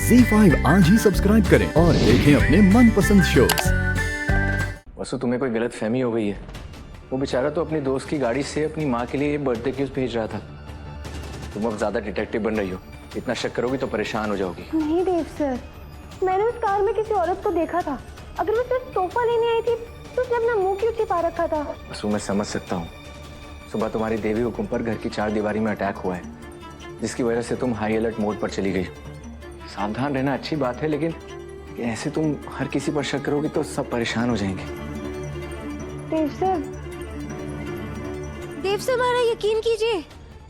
ZEE5 आज ही subscribe करें और देखें अपने मनपसंद शोज। वसु, तुम्हें कोई गलत फहमी हो गई है। वो बेचारा तो अपनी दोस्त की गाड़ी से अपनी माँ के लिए बर्थडे गिफ्ट भेज रहा था। तुम अब ज्यादा डिटेक्टिव बन रही हो। इतना शक करोगी तो परेशान हो जाओगी। नहीं देव सर, मैंने उस कार में किसी औरत को देखा था। अगर वो सिर्फ तोहफा लेने आई थी तो उसने अपना मुंह क्यों छिपा रखा था? वसु, मैं समझ सकता हूँ। सुबह तुम्हारी देवी हुकुम पर घर की 4 दीवारी में अटैक हुआ है, जिसकी वजह से तुम हाई अलर्ट मोड पर चली गई। सावधान रहना अच्छी बात है, लेकिन ऐसे तुम हर किसी पर शक करोगे तो सब परेशान हो जाएंगे। देव सर हमारा यकीन कीजिए,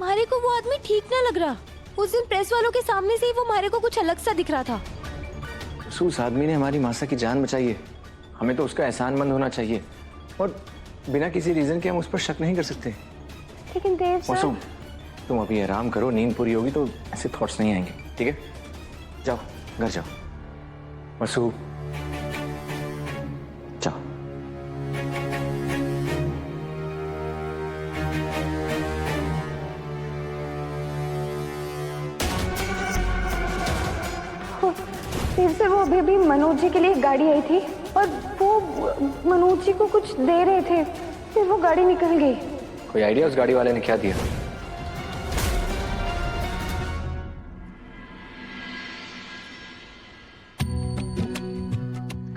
मारे को वो आदमी ठीक ना लग रहा। उस दिन प्रेस वालों के सामने से ही वो मारे को कुछ अलग सा दिख रहा था। उस आदमी ने हमारी मासा की जान बचाई है। हमें तो उसका एहसानमंद होना चाहिए और बिना किसी रीजन के हम उस पर शक नहीं कर सकते। लेकिन देव सर, तुम अभी आराम करो, नींद पूरी होगी तो ऐसे थॉट्स नहीं आएंगे। ठीक है, जाओ घर जाओ। वसु, जाओ। देव सर, वो अभी अभी मनोज जी के लिए एक गाड़ी आई थी और वो मनोज जी को कुछ दे रहे थे, फिर वो गाड़ी निकल गई। कोई आइडिया उस गाड़ी वाले ने क्या दिया?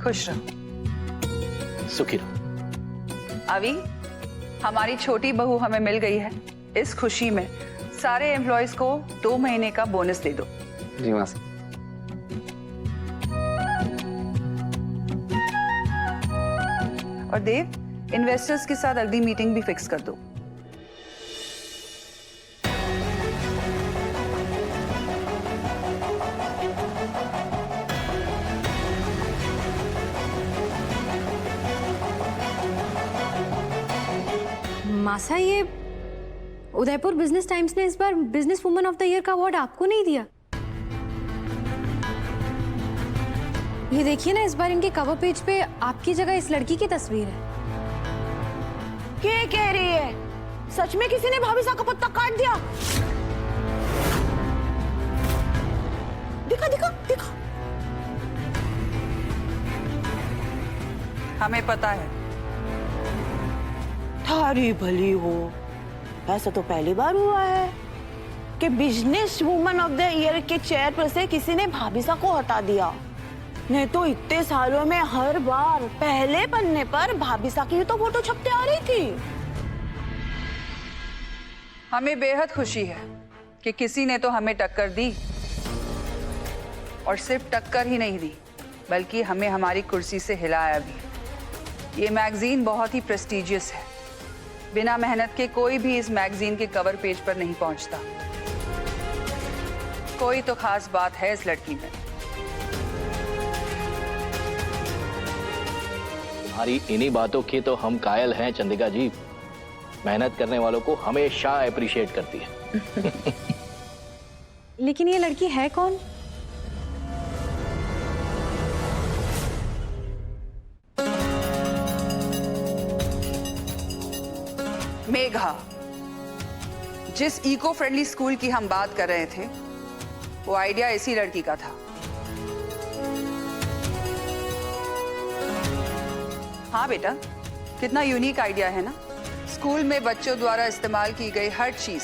खुश रहो, सुखी रहो। अभी हमारी छोटी बहू हमें मिल गई है। इस खुशी में सारे एम्प्लॉयज को 2 महीने का बोनस दे दो। जी मासी। और देव, इन्वेस्टर्स के साथ अगली मीटिंग भी फिक्स कर दो। मासा, ये उदयपुर बिजनेस टाइम्स ने इस बार business woman of the year का अवार्ड आपको नहीं दिया। ये देखिए ना, इस बार इनके कवर पेज पे आपकी जगह इस लड़की की तस्वीर है। क्या कह रही है? सच में किसी ने भाभी साहब का पत्ता काट दिया? दिखा दिखा दिखा। हमें पता है। थारी भली हो, ऐसा तो पहली बार हुआ है कि business woman of the year के चेयर पर से किसी ने भाभी साहब को हटा दिया। नहीं तो इतने सालों में हर बार पहले पन्ने पर भाभी साहब की तो फोटो छपते आ रही थी। हमें बेहद खुशी है कि किसी ने तो हमें टक्कर दी, और सिर्फ टक्कर ही नहीं दी बल्कि हमें हमारी कुर्सी से हिलाया भी। ये मैगजीन बहुत ही प्रेस्टिजियस है। बिना मेहनत के कोई भी इस मैगजीन के कवर पेज पर नहीं पहुंचता। कोई तो खास बात है इस लड़की में। तुम्हारी इन्हीं बातों की तो हम कायल हैं चंद्रिका जी। मेहनत करने वालों को हमेशा अप्रिशिएट करती है। लेकिन ये लड़की है कौन? मेघा। जिस इको फ्रेंडली स्कूल की हम बात कर रहे थे, वो आइडिया इसी लड़की का था। हाँ बेटा, कितना यूनिक आइडिया है ना। स्कूल में बच्चों द्वारा इस्तेमाल की गई हर चीज,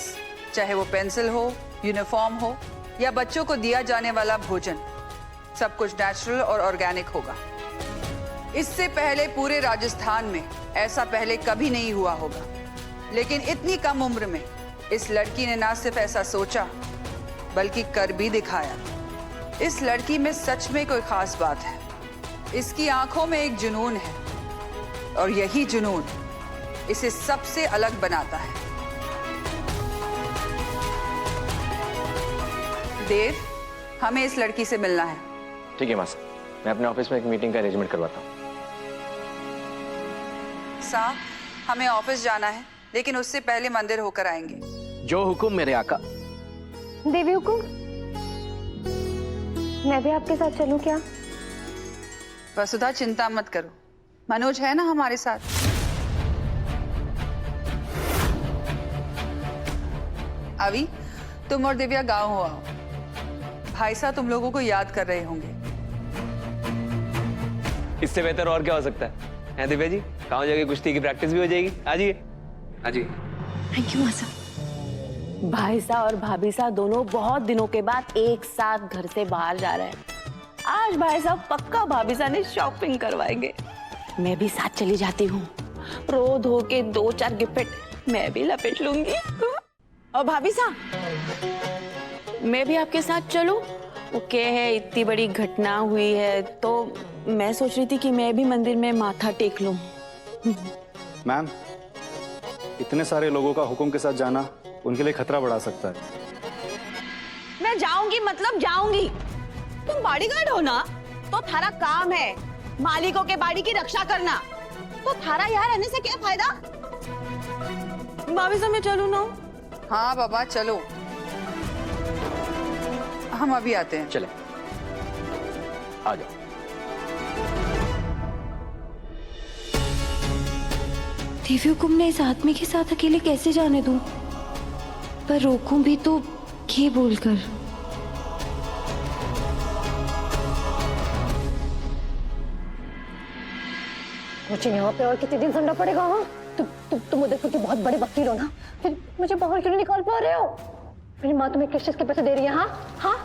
चाहे वो पेंसिल हो, यूनिफॉर्म हो या बच्चों को दिया जाने वाला भोजन, सब कुछ नेचुरल और ऑर्गेनिक होगा। इससे पहले पूरे राजस्थान में ऐसा पहले कभी नहीं हुआ होगा। लेकिन इतनी कम उम्र में इस लड़की ने ना सिर्फ ऐसा सोचा बल्कि कर भी दिखाया। इस लड़की में सच में कोई खास बात है। इसकी आंखों में एक जुनून है और यही जुनून इसे सबसे अलग बनाता है। देव, हमें इस लड़की से मिलना है। ठीक है मासा, मैं अपने ऑफिस में एक मीटिंग का अरेंजमेंट करवाता हूँ। सा, हमें ऑफिस जाना है, लेकिन उससे पहले मंदिर होकर आएंगे। जो हुकुम मेरे आका। देवी हुकुम, मैं भी आपके साथ चलूं क्या? वसुधा, चिंता मत करो, मनोज है ना हमारे साथ। अभी तुम और दिव्या गांव हो आओ। भाई साहब तुम लोगों को याद कर रहे होंगे। इससे बेहतर और क्या हो सकता है दिव्या जी? कहाँ जाके कुश्ती की प्रैक्टिस भी हो जाएगी। आ जाइए। थैंक यू मासा। भाई साहब और भाभी साहब दोनों बहुत दिनों के बाद एक साथ घर से बाहर जा रहे हैं। आज भाई साहब पक्का भाभी साहब ने शॉपिंग करवाएंगे। मैं भी साथ चली जाती हूँ। रो धो के 2-4 गिफ्ट मैं भी लपेट लूंगी। और भाभी साहब मैं भी आपके साथ चलूं? ओके है, इतनी बड़ी घटना हुई है तो मैं सोच रही थी कि मैं भी मंदिर में माथा टेक लूं। मैम, इतने सारे लोगों का हुक्म के साथ जाना उनके लिए खतरा बढ़ा सकता है। मैं जाऊंगी मतलब जाऊंगी। तुम बॉडीगार्ड हो ना, तो थारा काम है मालिकों के बाड़ी की रक्षा करना। तो थारा यहाँ रहने से क्या फायदा? भाभी साहब मैं चलूं ना? हाँ बाबा चलो, हम अभी आते हैं। चले, आ जाओ। देवी हुकुम ने इस आदमी के साथ अकेले कैसे जाने दूं? पर रोकूं भी तो ये बोलकर। मुझे यहाँ पे और कितने दिन ठंडा पड़ेगा? हाँ, तुम उदयपुर के बहुत बड़े वकील हो ना, फिर मुझे बाहर क्यों नहीं निकाल पा रहे हो? मेरी माँ तुम्हें किस चीज के पैसे दे रही है? हाँ,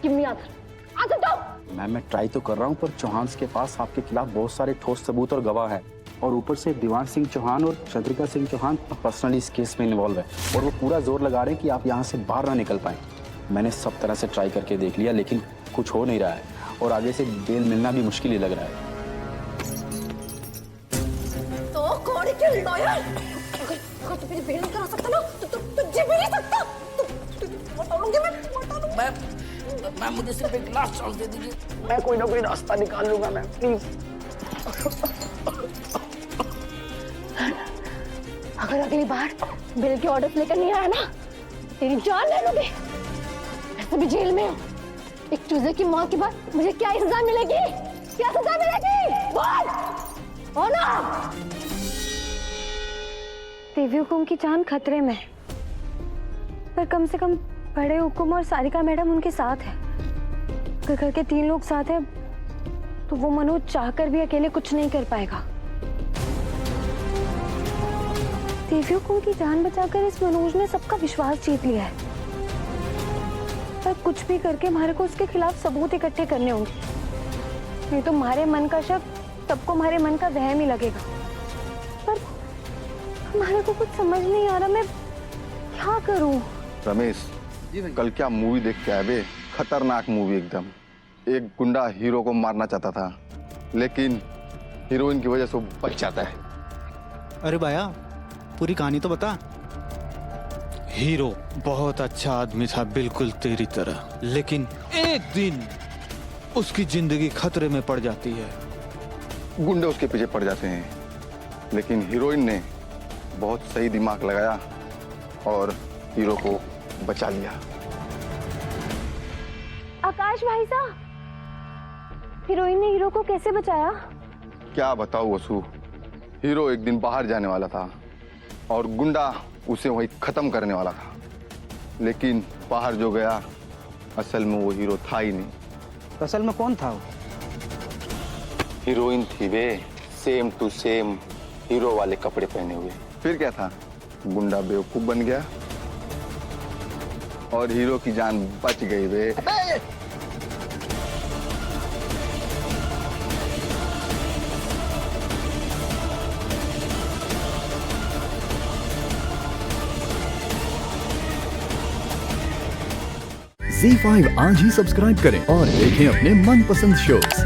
गिव मी आंसर दो। मैम, मैं ट्राई तो कर रहा हूँ, पर चौहान के पास आपके खिलाफ बहुत सारे ठोस सबूत और गवाह हैं। और ऊपर से दीवान सिंह चौहान और चंद्रिका सिंह चौहान पर्सनली इस केस में इन्वॉल्व है और वो पूरा जोर लगा रहे हैं कि आप यहाँ से बाहर ना निकल पाए। मैंने सब तरह से ट्राई करके देख लिया, लेकिन कुछ हो नहीं रहा है और आगे से बेल मिलना भी मुश्किल ही लग रहा है। तो कौन है क्यों लॉयर? अगर तू मुझे बेल नहीं करा सकता ना, तो जी भी नहीं सकता। बता लूंगी मैं। मैम मुझे सिर्फ एक लास्ट चांस दे दीजिए। मैं कोई ना कोई रास्ता निकाल लूंगा मैम, प्लीज। अगर अगली बार बिल के ऑर्डर लेकर नहीं आया ना, तेरी जान ले लूंगी। ऐसे भी जेल में हो। एक चूजे की मौत के बाद मुझे क्या सजा मिलेगी? क्या सजा मिलेगी? बोल। हो ना? देवी हुकुम की जान खतरे में, पर कम से कम बड़े हुकुम और सारिका मैडम उनके साथ है। अगर घर के 3 लोग साथ हैं, तो वो मनोज चाहकर भी अकेले कुछ नहीं कर पाएगा। देवी हुकुम की जान बचाकर इस मनोज ने सबका विश्वास जीत लिया है, पर कुछ भी करके हमारे को उसके खिलाफ सबूत इकट्ठे करने होंगे, नहीं तो हमारे मन का शक सबको हमारे मन का वहम ही लगेगा। पर हमारे को कुछ समझ नहीं आ रहा, मैं क्या करूं? रमेश, कल क्या मूवी देख के आए बे? खतरनाक मूवी एकदम। एक गुंडा हीरो को मारना चाहता था, लेकिन हीरोइन की वजह से वो बच जाता है। अरे बाया, पूरी कहानी तो बता। हीरो बहुत अच्छा आदमी था, बिल्कुल तेरी तरह, लेकिन एक दिन उसकी जिंदगी खतरे में पड़ जाती है। गुंडे उसके पीछे पड़ जाते हैं, लेकिन हीरोइन ने बहुत सही दिमाग लगाया और हीरो को बचा लिया। आकाश भाई साहब, हीरोइन ने हीरो को कैसे बचाया? क्या बताऊं वसु, हीरो एक दिन बाहर जाने वाला था और गुंडा उसे वहीं खत्म करने वाला था, लेकिन बाहर जो गया असल में वो हीरो था ही नहीं। असल में कौन था वो? हीरोइन थी वे, सेम टू सेम हीरो वाले कपड़े पहने हुए। फिर क्या था, गुंडा बेवकूफ बन गया और हीरो की जान बच गई वे। ZEE5 आज ही सब्सक्राइब करें और देखें अपने मनपसंद शोज।